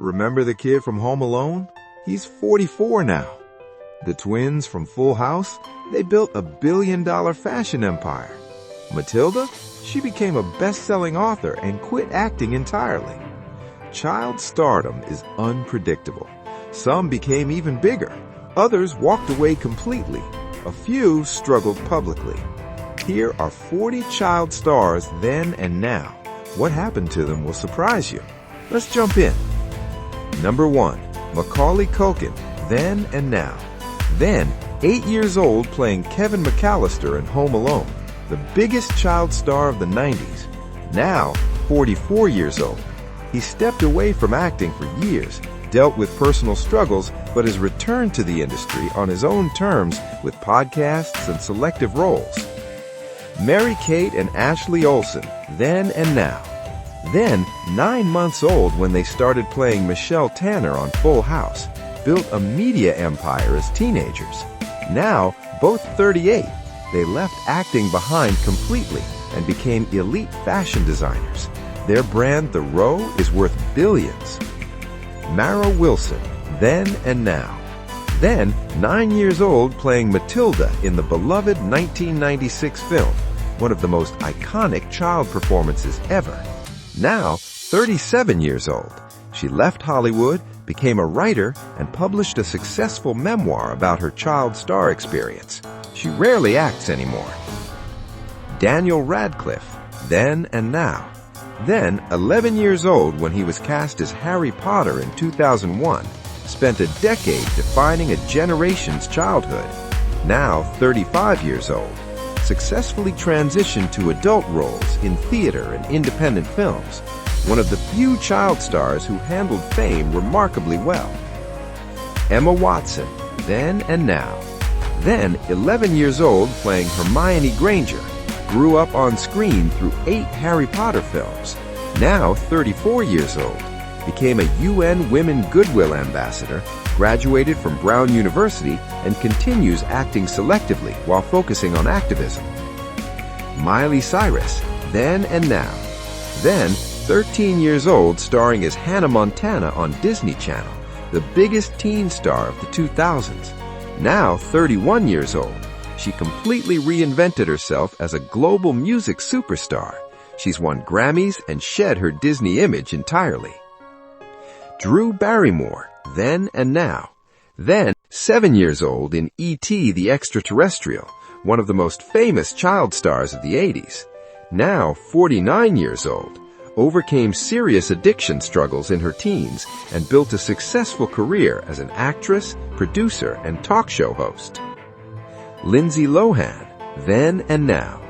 Remember the kid from Home Alone? He's 44 now. The twins from Full House? They built a billion-dollar fashion empire. Matilda? She became a best-selling author and quit acting entirely. Child stardom is unpredictable. Some became even bigger. Others walked away completely. A few struggled publicly. Here are 40 child stars then and now. What happened to them will surprise you. Let's jump in. Number 1. Macaulay Culkin, then and now. Then, 8 years old playing Kevin McAllister in Home Alone, the biggest child star of the 90s. Now, 44 years old. He stepped away from acting for years, dealt with personal struggles, but has returned to the industry on his own terms with podcasts and selective roles. Mary-Kate and Ashley Olsen, then and now. Then, 9 months old when they started playing Michelle Tanner on Full House, built a media empire as teenagers. Now, both 38, they left acting behind completely and became elite fashion designers. Their brand, The Row, is worth billions. Mara Wilson, then and now. Then, 9 years old playing Matilda in the beloved 1996 film, one of the most iconic child performances ever. Now, 37 years old. She left Hollywood, became a writer, and published a successful memoir about her child star experience. She rarely acts anymore. Daniel Radcliffe, then and now. Then, 11 years old when he was cast as Harry Potter in 2001, spent a decade defining a generation's childhood. Now, 35 years old. Successfully transitioned to adult roles in theater and independent films, one of the few child stars who handled fame remarkably well. Emma Watson, then and now. Then, 11 years old playing Hermione Granger, grew up on screen through 8 Harry Potter films. Now, 34 years old, became a UN Women Goodwill Ambassador, graduated from Brown University, and continues acting selectively while focusing on activism. Miley Cyrus, then and now. Then, 13 years old, starring as Hannah Montana on Disney Channel, the biggest teen star of the 2000s. Now, 31 years old, she completely reinvented herself as a global music superstar. She's won Grammys and shed her Disney image entirely. Drew Barrymore, then and now. Then, 7 years old in E.T. the Extraterrestrial, one of the most famous child stars of the 80s. Now, 49 years old, overcame serious addiction struggles in her teens and built a successful career as an actress, producer, and talk show host. Lindsay Lohan, then and now.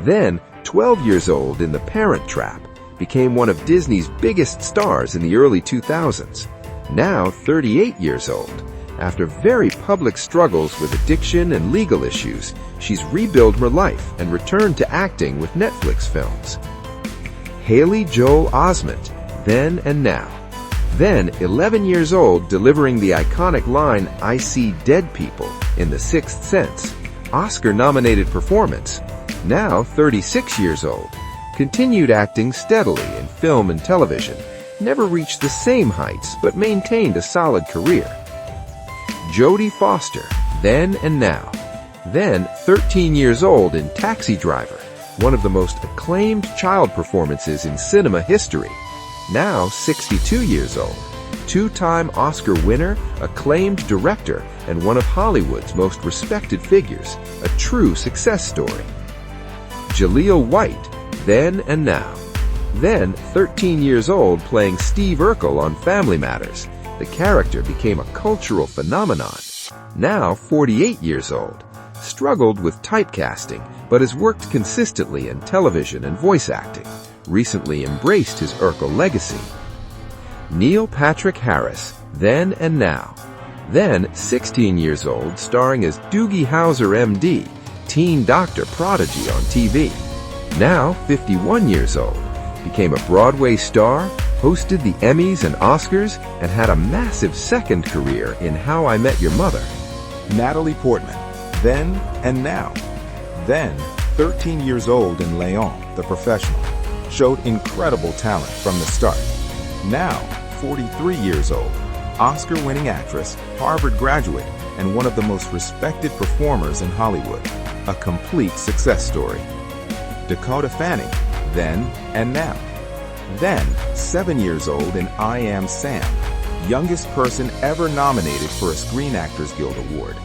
Then, 12 years old in The Parent Trap, became one of Disney's biggest stars in the early 2000s. Now 38 years old. After very public struggles with addiction and legal issues, she's rebuilt her life and returned to acting with Netflix films. Haley Joel Osment, then and now. Then 11 years old, delivering the iconic line, "I see dead people" in The Sixth Sense. Oscar-nominated performance. Now 36 years old. Continued acting steadily in film and television. Never reached the same heights, but maintained a solid career. Jodie Foster, then and now. Then 13 years old in Taxi Driver, one of the most acclaimed child performances in cinema history. Now 62 years old. 2-time Oscar winner, acclaimed director, and one of Hollywood's most respected figures. A true success story. Jaleel White, then and now. Then, 13 years old playing Steve Urkel on Family Matters. The character became a cultural phenomenon. Now 48 years old. Struggled with typecasting, but has worked consistently in television and voice acting. Recently embraced his Urkel legacy. Neil Patrick Harris, then and now. Then, 16 years old, starring as Doogie Howser MD, teen doctor prodigy on TV. Now 51 years old. Became a Broadway star, hosted the Emmys and Oscars, and had a massive second career in How I Met Your Mother. Natalie Portman, then and now. Then, 13 years old in Léon, The Professional. Showed incredible talent from the start. Now, 43 years old, Oscar-winning actress, Harvard graduate, and one of the most respected performers in Hollywood. A complete success story. Dakota Fanning, then and now. Then, 7 years old in I Am Sam, youngest person ever nominated for a Screen Actors Guild Award.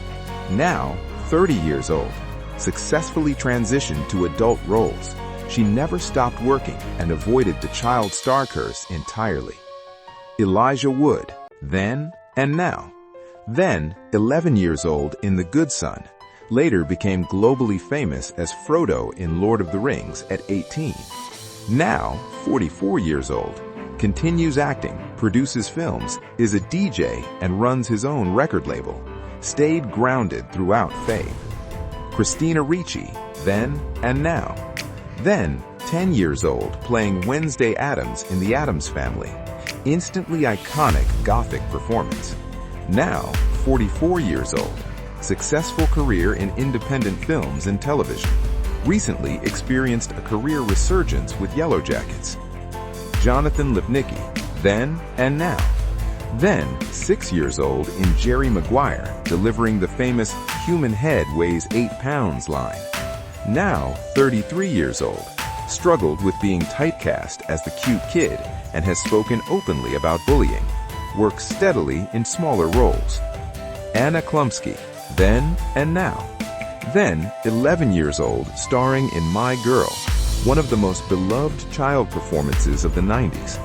Now, 30 years old, successfully transitioned to adult roles. She never stopped working and avoided the child star curse entirely. Elijah Wood, then and now. Then, 11 years old in The Good Son, later became globally famous as Frodo in Lord of the Rings at 18. Now, 44 years old, continues acting, produces films, is a DJ, and runs his own record label. Stayed grounded throughout fame. Christina Ricci, then and now. Then, 10 years old, playing Wednesday Addams in The Addams Family. Instantly iconic Gothic performance. Now, 44 years old. Successful career in independent films and television. Recently experienced a career resurgence with Yellow Jackets. Jonathan Lipnicki, then and now. Then, 6 years old in Jerry Maguire, delivering the famous "human head weighs 8 pounds" line. Now, 33 years old, struggled with being typecast as the cute kid and has spoken openly about bullying. Works steadily in smaller roles. Anna Klumsky, then and now. Then, 11 years old, starring in My Girl, one of the most beloved child performances of the 90s.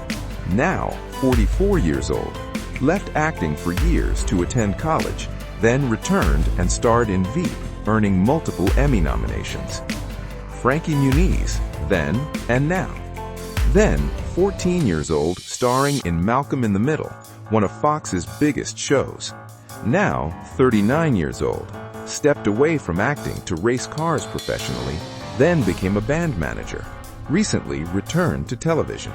Now, 44 years old, left acting for years to attend college, then returned and starred in Veep, earning multiple Emmy nominations. Frankie Muniz, then and now. Then, 14 years old, starring in Malcolm in the Middle, one of Fox's biggest shows. Now, 39 years old, stepped away from acting to race cars professionally, then became a band manager. Recently returned to television.